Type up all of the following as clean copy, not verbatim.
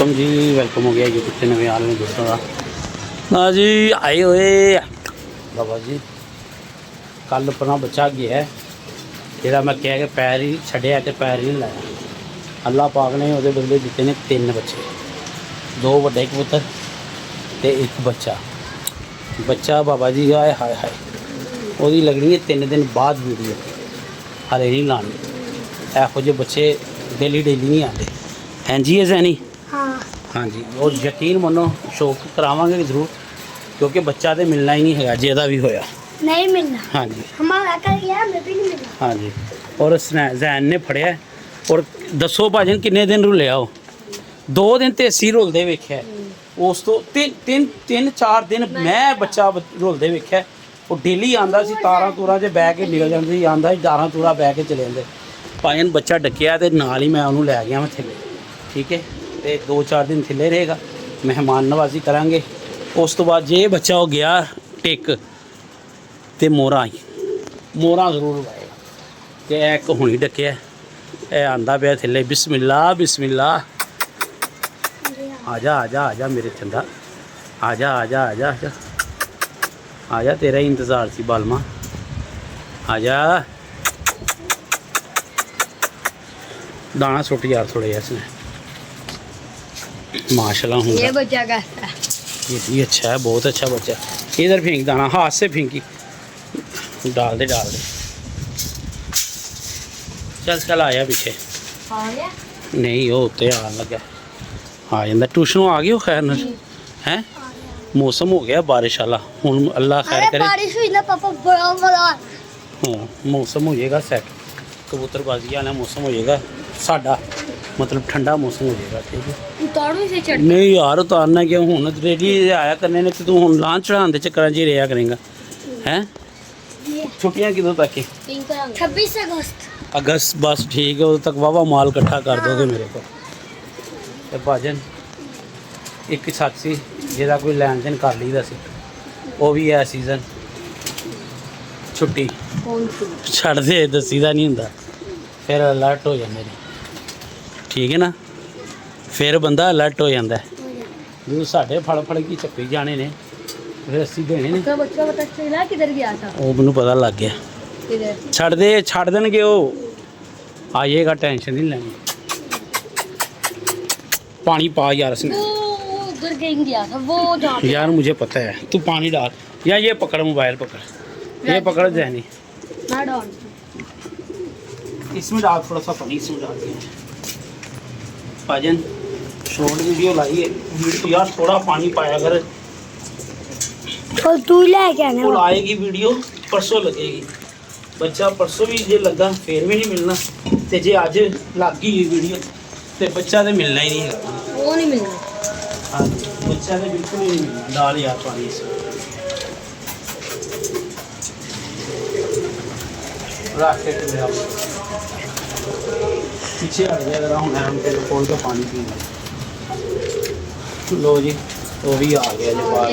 Welcome जी, welcome हो गया YouTube के नवे आल में दोस्तों का ना जी। आए हुए बाबा जी कल अपना बच्चा गया है जेड़ा मैं कह के पैर ही छड़िया तो पैर ही नहीं लाया। अल्लाह पाक ने वो बदले दिते ने 3 बच्चे, 2 वड्डे कबूतर ते 1 बच्चा। बच्चा बाबा जी आए हाय हाय वो लगनी है 3 दिन बाद वीडियो, हाले नहीं लानी। ऐहो जे बच्चे डेली नहीं आते हैं जी। है जैनी हाँ जी, और यकीन मनो शौक करावांगे जरूर क्योंकि बच्चा तो मिलना ही नहीं है जेदा भी होया नहीं मिलना। हाँ जी हमारा कर गया हमें भी नहीं मिलना। हाँ जी। और जैन ने फड़िया और दसो भाजन किन्ने दिन रुले आओ 2 दिन तो असी रुलते वेख्या उस तो 3-4 दिन मैं बच्चा रुलते वेख्या। वो डेली आंदा सी तारां तूरां च बह के निकल जांदी सी, आंदा सी तारां तूरां बह के चले जांदे। भाजन बच्चा डकिया तो नाल ही मैं उन्होंने लै गया मैं थले, ठीक है। तो 2-4 दिन थले रहेगा, मेहमान नवाजी करांगे। उस तो बाद जे बच्चा हो गया टिक तो मोहरा जरूर लगाएगा। तो एक हुणी डकिया ए आंदा पे थले बिस्मिल्ला बिस्मिल्ला। आजा आजा आजा मेरे चंदा, आजा आजा आजा आजा आजा, तेरा ही इंतज़ार सी बालमा, आजा। दाना सुट यार थोड़े इसने माशाल्लाह। ये बच्चा कैसा है? ये भी अच्छा है, बहुत अच्छा बच्चा। इधर फेंक दाना, हाथ से फेंकी, डाल दे डाल दे। चल चल आया पीछे आ गया? नहीं वो उत्ते आन लगा आ जाता। ट्यूशनों आ गई हो खैर न है? मौसम हो गया बारिश वाला हुन, अल्लाह खैर करे। बारिश हुई ना पापा, बड़ा बड़ा हाँ मौसम हो जाएगा सेट, कबूतरबाजी वाला मौसम हो जाएगा साडा, मतलब ठंडा मौसम हो जाएगा, ठीक है। उतारू से चढ़ नहीं यार उतारना क्यों, हूँ रेडी आया करने ने, तू हूँ लांच चढ़ाने चक्कर च रहा करेगा हैं। छुट्टियाँ किदों तक है? 26 अगस्त। अगस्त बस ठीक है, उਦੋਂ तक वावा माल इकट्ठा कर दोगे मेरे को। तो भाजन एक साथी जिहदा कोई लैन देन कर लीदा सी, वो भी है सीजन छुट्टी छड़ दे दसी दा नहीं हुंदा, फिर अलर्ट हो जांदे ने, ठीक है ना। फिर बंदा अलर्ट हो जाता है जो साढ़े फड़ की चप्पी जाने ने फिर अस्सी देने ने। तो बच्चा पता चला किधर गया था? वो मैनू पता लग गया, किधर छड़ देंगे वो आइएगा, टेंशन नहीं लेनी। पानी पा यार इसमें, वो उधर कहीं गया था वो जहाँ यार मुझे पता है, तू पानी डाल या ये पकड़, मोबाइल पकड़, ये पकड़ जैनी मैं डाल इसमें डाल, थोड़ा सा पानी इसमें डाल दिया। भाजन शॉर्ट वीडियो लाई है, वीडियो यार थोड़ा पानी पाया कर। और तू लेके आना। वो आएगी वीडियो परसों लगेगी, बच्चा परसों भी जे लगा फिर भी नहीं मिलना, तो जे अज लग गई वीडियो तो बच्चा तो मिलना ही नहीं है। वो नहीं मिलना। हाँ बच्चा तो बिल्कुल ही नहीं मिलना। डाल यार पानी इसमें रख के मेरा पीछे हट गया जरा, हम तेरे खोल के पानी पीना। लो जी वो भी आ गया जो बाहर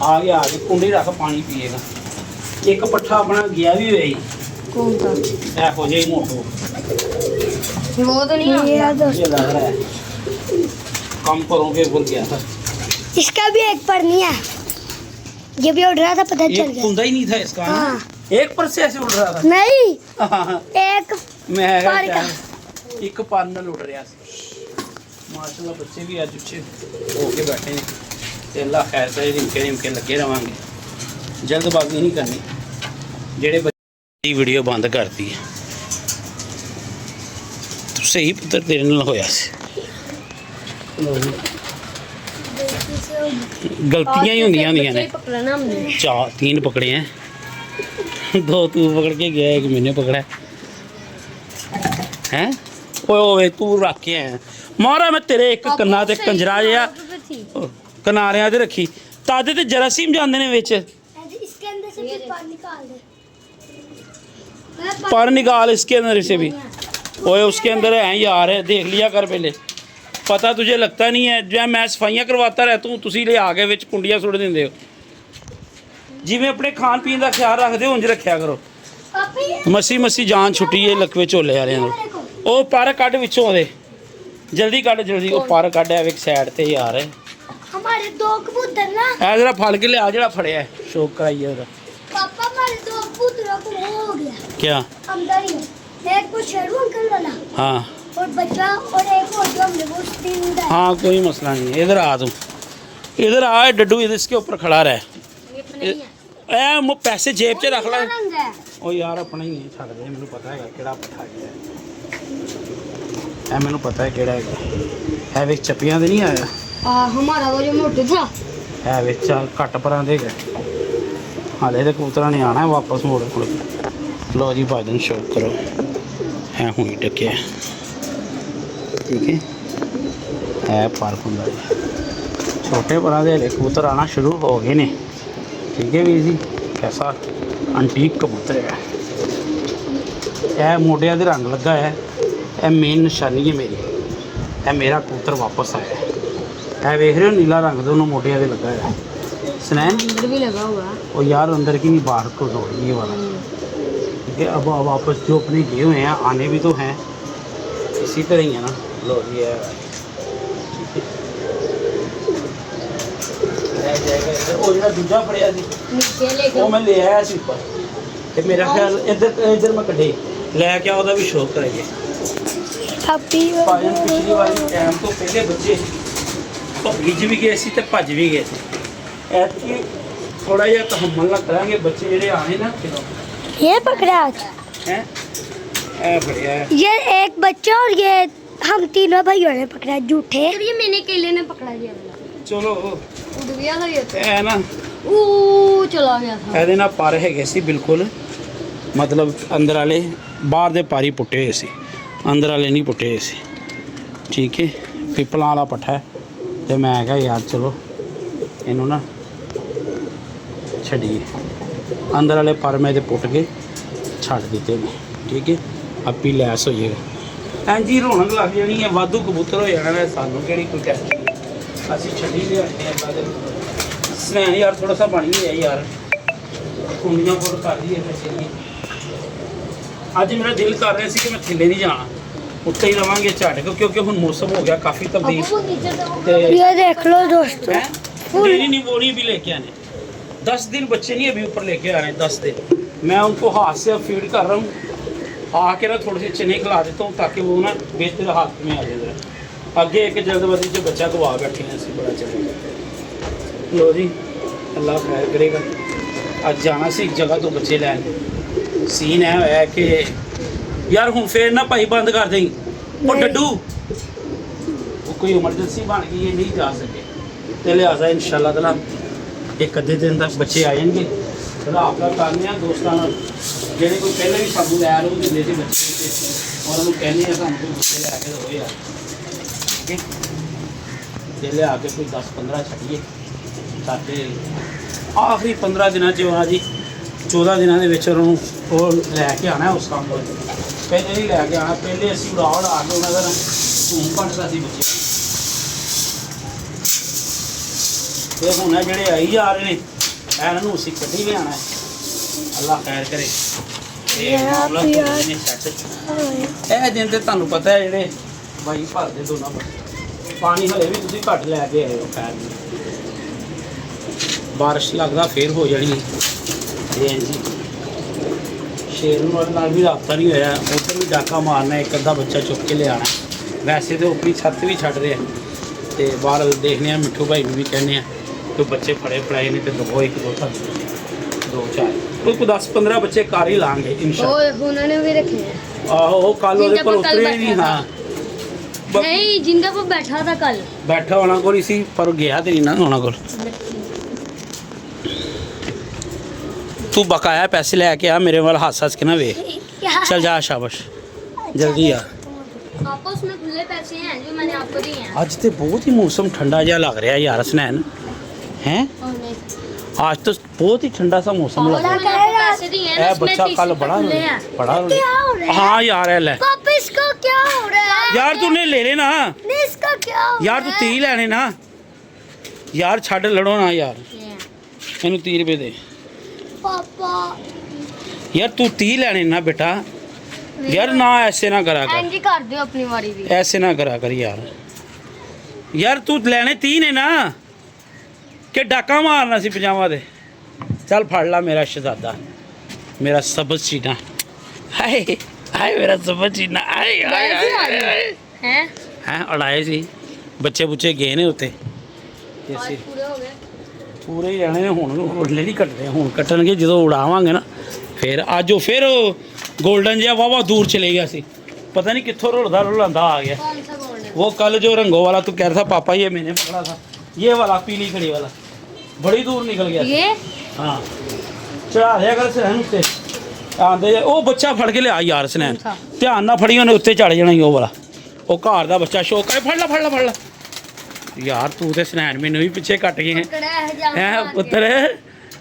आ गया, कुंडी रख पानी पिएगा। एक पट्ठा अपना गया भी हुई कौन सा? ऐहो जे मोटो, वो तो नहीं आ गया। ये लग रहा है कम करोगे बोल गया था। इसका भी एक पर नहीं है, ये भी उड़ रहा था पता चल एक गया। कुंदा ही नहीं था इसका। हाँ। एक पर से ऐसे उड़ रहा था। नहीं हाँ, एक मैं पर का। एक पर ਨਾਲ उड़ रहा ਸੀ। माशाल्लाह बच्चे भी आज अच्छे होके बैठे हैं, ते अल्लाह खैर से रिमके लगे रवांगे, जल्दबाजी नहीं करनी। जेड़े बच्चे वीडियो बंद करती है तो सही पुत्र तेरे नाल होया सी। गलतियां ही होंदियां ने। पकड़ना हमने 3 पकड़े हैं, 2 तू पकड़ के गया, 1 मैंने पकड़ा है। ओए तू रख के आया मारा मैं तेरे एक कन्ना ते कंजरा जिहा किनारियां ते रखी तद ते जरासीम जांदे ने विच। इसके अंदर से भी पर निकाल दे। पर निकाल इसके अंदर से भी। ओए उसके अंदर है यार, देख लिया कर पहले, पता तुझे लगता नहीं है। जो मैं सफाइयाँ करवाता रहता हूँ, तुसी ले आके विच कुंडियाँ सुट देंदे हो। जिवें अपने खान पीन का ख्याल रखते हो उंज रखिया करो। मसी जान छुट्टी है लकवे झोले वाले। ਉਹ ਪਰ ਕੱਢ ਵਿੱਚੋਂ ਉਹਦੇ जल्दी काट जल्दी वो पर काट एक साइड ते यार हमारे 2 कबूतर ना ए जरा फड़ के लिया जरा फड़िया शौक कराइए उधर पापा हमारे 2 कबूतरों को वो हो गया क्या अंदर ही है। एक को शेरू अंकल वाला हाँ और बच्चा और एक और जो हमने वो 3 का हाँ कोई मसला नहीं इधर आ तू इधर आ डड्डू इधर इसके ऊपर खड़ा रह ए पैसे जेब च रख ले रंग है ਉਹ ਯਾਰ ਆਪਣਾ ਹੀ ਹੈ ਛੱਡ ਦੇ ਮੈਨੂੰ ਪਤਾ ਹੈਗਾ ਕਿਹੜਾ ਪੱਠਾ ਗਿਆ ਐ ਮੈਨੂੰ ਪਤਾ ਹੈ ਕਿਹੜਾ ਹੈਗਾ ਹੈ ਵਿੱਚ ਚੱਪੀਆਂ ਦੇ ਨਹੀਂ ਆਇਆ हमारा वो जो मोटे था ਹੈ ਵਿੱਚ ਘੱਟ ਪਰਾਂ ਦੇ ਹੈਗਾ ਹਾਲੇ ਤੇ ਕਬੂਤਰਾਂ ਨੇ ਆਣਾ ਵਾਪਸ ਮੋੜ ਕੋਲ ਲੋ ਜੀ ਭਾਜਨ ਸ਼ੌਕ ਕਰੋ ਹੈ ਹੁਣੀ ਟੱਕਿਆ ਠੀਕ ਹੈ ਹੈ ਪਾਰਕ ਹੁੰਦਾ ਜੀ ਛੋਟੇ ਪਰਾਂ ਦੇ ਹਲੇ ਕਬੂਤਰ ਆਣਾ ਸ਼ੁਰੂ ਹੋ ਗਏ ਨੇ ਠੀਕ ਹੈ ਵੀਰ ਜੀ ਕੈਸਾ ਅੰਟੀਕ ਕਬੂਤਰ ਹੈ ਇਹ ਮੋਢਿਆਂ ਦੇ ਰੰਗ ਲੱਗਾ ਹੈ ਇਹ ਮੇਨ ਨਿਸ਼ਾਨੀ ਹੈ ਮੇਰੀ ਇਹ ਮੇਰਾ ਕਬੂਤਰ ਵਾਪਸ ਆਇਆ ਇਹ ਵੇਖ ਰਹੇ ਹੋ नीला रंग दोनों मोटिया दे लगा है स्नैन अंदर भी लगा हुआ और यार अंदर की बाहर को छोड़ ये वाला ठीक है अब वापस जो अपने गए हुए हैं आने भी तो हैं इसी तरह ही है ना लो जी है दूजा फड़िया वो मैं ले आया सी ऊपर ते मेरा ख्याल इधर इधर मैं कढ़े लैके ਉਹਦਾ भी शौक कराइए ਭਾਜਨ ਪਿਛਲੀ ਵਾਲੀ ਟਾਈਮ ਤੋਂ ਪਹਿਲੇ ਬੱਚੇ ਭੱਜ ਵੀ ਗਏ ਸੀ ਤੇ ਭੱਜ ਵੀ ਗਏ ਸੀ ਐਤਕੀ ਥੋੜਾ ਜਿਹਾ ਤਹਮਲ ਨਾ ਕਰਾਂਗੇ ਬੱਚੇ ਜਿਹੜੇ ਆਣੇ ਨਾ ਕਿਦੋਂ ये पकड़ा आज ਹੈ ਇਹ ਬੜਿਆ ये एक बच्चा और ये हम तीनों भाइयों ने पकड़ा झूठे ये मैंने केले ने पकड़ा दिया ਚਲੋ उड़ गया था ये ਇਹ ਨਾ चला गया था ਇਹਦੇ ਨਾਲ ਪਰ ਹੈਗੇ ਸੀ ਬਿਲਕੁਲ ਮਤਲਬ ਅੰਦਰ ਵਾਲੇ ਬਾਹਰ ਦੇ ਪਾਰੀ ਪੁੱਟੇ ਹੋਏ ਸੀ ਅੰਦਰ ਵਾਲੇ ਨਹੀਂ ਪੁੱਟੇ ਹੋਏ ਸੀ ਠੀਕ ਹੈ ਪਿੱਪਲਾਂ ਵਾਲਾ ਪੱਠਾ ਹੈ ਤੇ ਮੈਂ ਕਿਹਾ ਯਾਰ ਚਲੋ ਇਹਨੂੰ ਨਾ ਛੱਡੀਏ ਅੰਦਰ ਵਾਲੇ ਪਰ ਮੈਂ ਤੇ ਪੁੱਟ ਕੇ ਛੱਡ ਦਿੱਤੇ ਨੇ ਠੀਕ ਹੈ ਆਪੀ ਲੈਸ ਹੋ ਜਾਏਗਾ ਇੰਜੀ ਰੌਣਕ ਲੱਗ ਜਾਣੀ ਹੈ ਵਾਧੂ ਕਬੂਤਰ ਹੋ ਜਾਣਾ ਹੈ ਸਾਨੂੰ ਕਿਹੜੀ ਕੋਈ ਟੈਨਸ਼ਨ ਅਸੀਂ ਛੱਡੀ ਲਿਆਉਂਦੇ ਹਾਂ ਬਾਅਦ ਸਨੈਨ ਯਾਰ ਥੋੜਾ ਸਾ ਪਾਣੀ ਹੈ ਯਾਰ ਕੁੰਡੀਆਂ ਕੋਲ ਕਰ ਲਈਏ ਫਿਰ ਚਲੀਏ ਅੱਜ ਮੇਰਾ ਦਿਲ ਕਰ ਰਿਹਾ ਸੀ ਕਿ ਮੈਂ ਥੱਲੇ ਨਹੀਂ ਜਾਣਾ ਉੱਤੇ ਹੀ ਰਵਾਂਗੇ ਝਾੜ ਕੇ क्योंकि ਹੁਣ ਮੌਸਮ ਹੋ ਗਿਆ ਕਾਫੀ ਤਬਦੀਲ ये देख लो दोस्तों मेरी नहीं बोरी भी लेके आने 10 दिन बच्चे नहीं अभी ऊपर लेके आ रहे हैं 10 दिन मैं उनको हाथ से अब फीड कर रहा हूँ आके ना थोड़े से चने खिला देता हूँ ताकि वो ना बेहतर हाथ में आ जाए आगे एक जल्दबाजी से बच्चा गवा बैठे हैं ऐसे बड़ा चले लो जी अल्लाह खैर करेगा आज जाना सी एक जगह तो बच्चे लैन सीन है कि यार हूँ फिर ना भाई बंद कर दें वो डड्डू वो कोई इमरजेंसी बन गई है नहीं जा सके तो लिहाजा इंशाल्लाह ताला एक अद्धे दिन तक बच्चे आ जाएंगे रात का करने दोस्तों ਜਿਹੜੇ ਕੋਈ ਪਹਿਲਾਂ ਵੀ ਸਾਨੂੰ ਲੈ ਰਹੇ ਹੁੰਦੇ ਸੀ ਬੱਚੇ ਉਹਨਾਂ ਨੂੰ ਕਹਿੰਦੇ ਆ ਸਾਨੂੰ ਕੋਈ ਬੱਚੇ ਲੈ ਕੇ ਦਿਓ ਯਾਰ ਠੀਕ ਤੇ ਲਿਆ ਕੇ ਕੋਈ 10-15 ਛੱਡੀਏ ਸਾਡੇ ਆਖਰੀ 15 ਦਿਨਾਂ 'ਚ ਉਹਨਾਂ ਜੀ 14 ਦਿਨਾਂ ਦੇ ਵਿੱਚ ਉਹਨਾਂ ਨੂੰ ਉਹ ਲੈ ਕੇ ਆਣਾ ਉਸ ਕੰਮ ਤੋਂ ਪਹਿਲੇ ਨਹੀਂ ਲੈ ਕੇ ਆਣਾ ਪਹਿਲੇ ਅਸੀਂ ਉਡਾ ਉਡਾ ਕੇ ਉਹਨਾਂ ਦਾ ਧੂਮ ਕੱਢਦਾ ਸੀ ਬੱਚੇ ਤੇ ਹੁਣ ਜਿਹੜੇ ਆਈ ਜਾ ਰਹੇ ਨੇ ਇਹਨਾਂ ਨੂੰ ਅਸੀਂ ਕੱਢੀ ਲਿਆਣਾ ਹੈ ਅੱਲਾ ਖੈਰ ਕਰੇ ਇਹ ਮਾਮਲਾ ਨਹੀਂ ਸੈੱਟ ਇਹ ਦਿਨ ਤੇ ਤੁਹਾਨੂੰ ਪਤਾ ਹੈ ਜਿਹੜੇ ਬਾਈ ਭਰਦੇ ਦੋਨਾਂ ਪਾਣੀ ਹਲੇ ਵੀ ਤੁਸੀਂ ਘੱਟ ਲੈ ਕੇ ਆਏ ਹੋ ਖੈਰ ਬਾਰਿਸ਼ ਲੱਗਦਾ ਫੇਰ ਹੋ ਜਾਣੀ ਇਹ ਜੀ ਸ਼ੇਰ ਨੂੰ ਨਾਲ ਵੀ ਰਾਬਤਾ ਨਹੀਂ ਹੋਇਆ ਉੱਧਰ ਵੀ ਡਾਕਾ ਮਾਰਨਾ ਇੱਕ ਅੱਧਾ ਬੱਚਾ ਚੁੱਕ ਕੇ ਲਿਆਣਾ ਵੈਸੇ ਤੇ ਆਪਣੀ ਛੱਤ ਵੀ ਛੱਡ ਰਹੇ ਆ ਤੇ ਬਾਹਰ ਦੇਖਦੇ ਆ ਮਿੱਠੂ ਭਾਈ ਨੂੰ ਵੀ ਕਹਿੰਦੇ ਆ ਕਿ ਬੱਚੇ ਫੜੇ ਫੜਾਏ ਨੇ ਤੇ ਦੋ ਇੱਕ ਦੋ ਤਾਂ ਦੋ ਚਾਰ ਕੋਈ 10-15 ਬੱਚੇ ਘਰ ਹੀ ਲਾਂਗੇ ਇਨਸ਼ਾਅੱਲਾ ਉਹਨਾਂ ਨੇ ਵੀ ਰੱਖੇ हैं ਆਹੋ ਕੱਲ ਉਹਦੇ ਕੋਲ ਉਤਰੇ ਨਹੀਂ ਹਾਂ नहीं जिंदा पर बैठा था कल ਬੈਠਾ ਹੋਣਾ ਕੋਲ ਹੀ ਸੀ ਪਰ ਉਹ ਗਿਆ ਤੇ ਨਹੀਂ ਨਾ ਹੋਣਾ ਕੋਲ ਤੂੰ ਬਕਾਇਆ ਪੈਸੇ ਲੈ ਕੇ ਆ ਮੇਰੇ ਵੱਲ ਹੱਸ ਹੱਸ ਕੇ ਨਾ ਵੇ चल जा शाबाश जल्दी आ आपस में खुले पैसे हैं जो मैंने आपको दिए हैं आज तो बहुत ही मौसम ठंडा जहा लग रहा है यार स्नैन हैं आज तो बहुत ही ठंडा सा मौसम लग रहा है पैसे दिए हैं ए बच्चा कल बड़ा हाँ यार है ले पापा इसको क्या हो रहा है यार तूने ले लेना नहीं इसका क्या हो यार तू 30 लेने ना यार छड़ लड़ो ना यार मैनू 30 रुपए दे पापा यार तू 30 लेने ना बेटा यार ना ऐसे ना करा कर, एंजी कर दियो अपनी वारी भी। ऐसे ना करा कर यार। यार तू लेने 3 है ना कि डाका मारना सी पजामा दे। चल फड़ ला मेरा शहजादा, मेरा सबज चीना। हाय हाय मेरा सबज चीना। हाय हाय हाय हैं हैं उड़ाए सी बच्चे बुच्चे गए ने उत्ते आज पूरे हो गए। पूरे ही रहने ने। ਹੁਣ ਗੋਲਡੇ ਨਹੀਂ ਕੱਟਦੇ, ਹੁਣ ਕੱਟਣਗੇ ਜਦੋਂ ਉਡਾਵਾਂਗੇ ਨਾ ਫਿਰ। ਅੱਜ ਉਹ ਫਿਰ गोल्डन जिया वाह दूर चले गया सी, पता नहीं कित्थों रुलदा रुलांदा आ गया। कौन सा गोल्डन? वो कल जो रंगों वाला तू कह रहा था पापा ये मैंने पकड़ा था, ये वाला पीली खड़ी वाला बड़ी दूर निकल गया। ये हाँ चढ़ा दिया कर सैन उत्ते आंदे। ਉਹ ਬੱਚਾ ਫੜ ਕੇ ਲਿਆ ਯਾਰ ਸਨੈਨ, ਧਿਆਨ ਨਾਲ ਫੜੀ, ਉਹਨੇ ਉੱਤੇ ਚੜ ਜਾਣਾ ਹੀ ਉਹ ਵਾਲਾ। ਉਹ ਘਰ ਦਾ ਬੱਚਾ ਸ਼ੌਕ ਹੈ। ਫੜ ਲੈ ਫੜ ਲੈ ਯਾਰ, ਤੂੰ ਤੇ ਸਨੈਨ ਮੈਨੂੰ ਵੀ ਪਿੱਛੇ ਕੱਟ ਗਏ ਹੈ ਪੁੱਤਰ।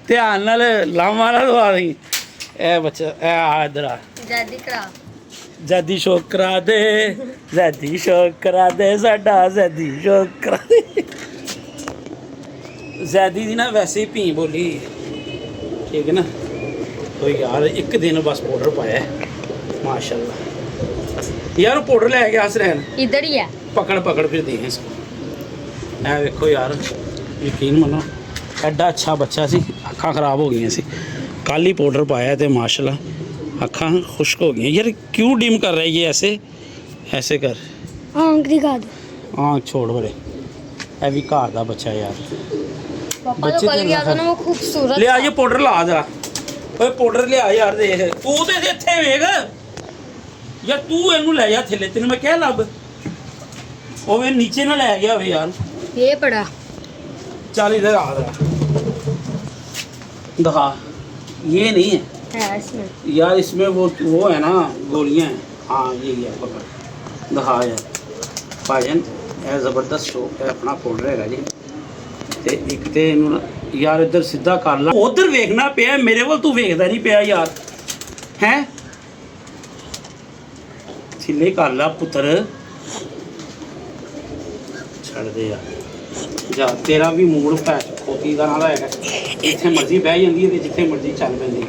ਧਿਆਨ ਨਾਲ ਲਾਵਾਂ ਨਾ ਦਵਾ ਦੀ। ਇਹ ਬੱਚਾ ਇਹ ਆ ਇਧਰ ਆ, जल्दी करा। ਜ਼ੈਦੀ ਸ਼ੌਕ ਕਰਾ ਦੇ, ਜ਼ੈਦੀ ਸ਼ੌਕ ਕਰਾ ਦੇ, ਸਾਡਾ ਜ਼ੈਦੀ ਸ਼ੌਕ ਕਰਾ ਦੇ। ਜ਼ੈਦੀ ਦੀ ਨਾ ਵੈਸੇ ਹੀ ਭੀ ਬੋਲੀ ਠੀਕ ਹੈ ਨਾ। तो यार एक दिन बस पाउडर पाया है माशाल्लाह। यार पाउडर ले गया हसरैन, इधर ही है। पकड़ पकड़ फिर दी इसको। ऐ देखो यार, यकीन मनो एडा अच्छा बच्चा सी, अखा खराब हो गई सी। कल ही पाउडर पाया तो माशाल्लाह अखा खुश्क हो गई। यार क्यों डिम कर रही है ऐसे? ऐसे कर आंख दिखा दो। आँख छोड़ बड़े। ए भी घर का बच्चा यार, पापा तो बच्चे कल तो गया था ना, वो खूबसूरत लिया ये पाउडर ला जरा। ਓਏ ਪਾਊਡਰ ਲਿਆ ਯਾਰ, ਦੇਖ ਤੂੰ ਤੇ ਇੱਥੇ ਵੇਖ ਯਾਰ, ਤੂੰ ਇਹਨੂੰ ਲੈ ਜਾ ਥੱਲੇ, ਤੈਨੂੰ ਮੈਂ ਕਿਹਾ ਲੱਭ। ਉਹ ਨੀਚੇ ਨਾ ਲੈ ਗਿਆ ਹੋਵੇ ਯਾਰ। ये पड़ा ਚੱਲ इधर आ रहा दिखा। ये नहीं है है इसमें यार, इसमें वो है ना गोलियां हैं। हाँ ये है, पकड़ दिखा यार भाजन। ਇਹ ਜ਼ਬਰਦਸਤ ਸ਼ੌਕ ਹੈ ਆਪਣਾ ਪਾਊਡਰ ਹੈਗਾ ਜੀ। ਤੇ ਇੱਕ ਤੇ ਇਹਨੂੰ यार इधर सीधा कर ला, उधर वेखना पिया मेरे वाल, तू वेखदा नहीं पिया यार हैं। छिले कर ला पुत्र, छड़ दे यार जा। तेरा भी मूड खोती का नाला है, जिथे मर्जी बह जाती है, जिथे मर्जी चल पैंदी।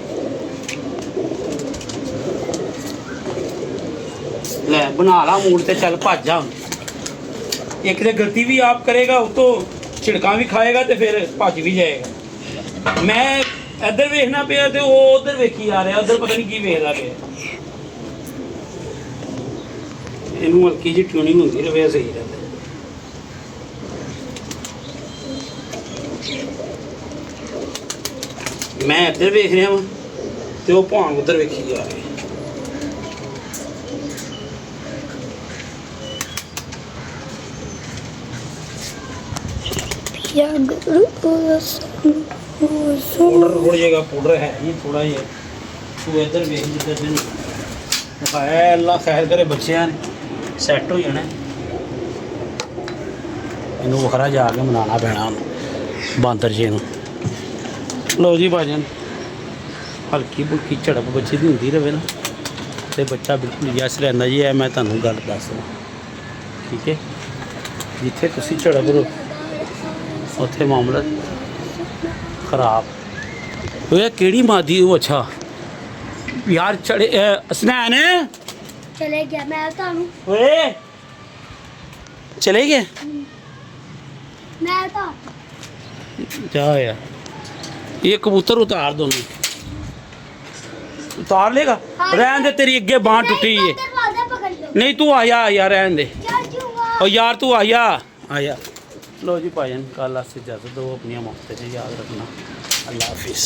ले बना ला मूड ते चल भज जा। एक तो गलती भी आप करेगा, उतो छिड़का भी खाएगा तो फिर भज भी जाएगा। मैं इधर वेखना पिया तो वो उधर वेखी आ रहा, उधर पता नहीं की वेखदा पिया। इनू हल्की जी ट्यूनिंग होंदी रहे सही रहता। मैं इधर वेख रहा वा तो वो भाण उधर वेखी जा रहा। पाउडर उड़ जाएगा, पाउडर है ये थोड़ा ही है। तू इधर वेख जिधर दिन दिखाया है, अल्लाह खैर करे बच्चों ने सैट हो जाना। इनू वखरा जाके मनाना पैना बांदर जी। लो जी भाजन, हल्की फुल्की झड़प बच्चे की होंदी रहे ना तो बच्चा बिल्कुल यस रहता जी। मैं तुहानू गल दस ठीक है, जिथे तुसी झड़प रो उत्थे मामला खराब। ओए केड़ी मादी वो? अच्छा यार चढ़े स्नैन चले गया। मैं तानू ओए चले गए। मैं ता जा यार, ये कबूतर उतार दोनों। उतार लेगा? रहन दे, तेरी अगे बांह टुटी है। पकड़ लो। नहीं तू आया यार, रहन दे। चल जूंगा। और यार तू आया आया। लो जी भाईजान, कल से इजाज़त दो, अपनी मौत से याद रखना। अल्लाह हाफिज़।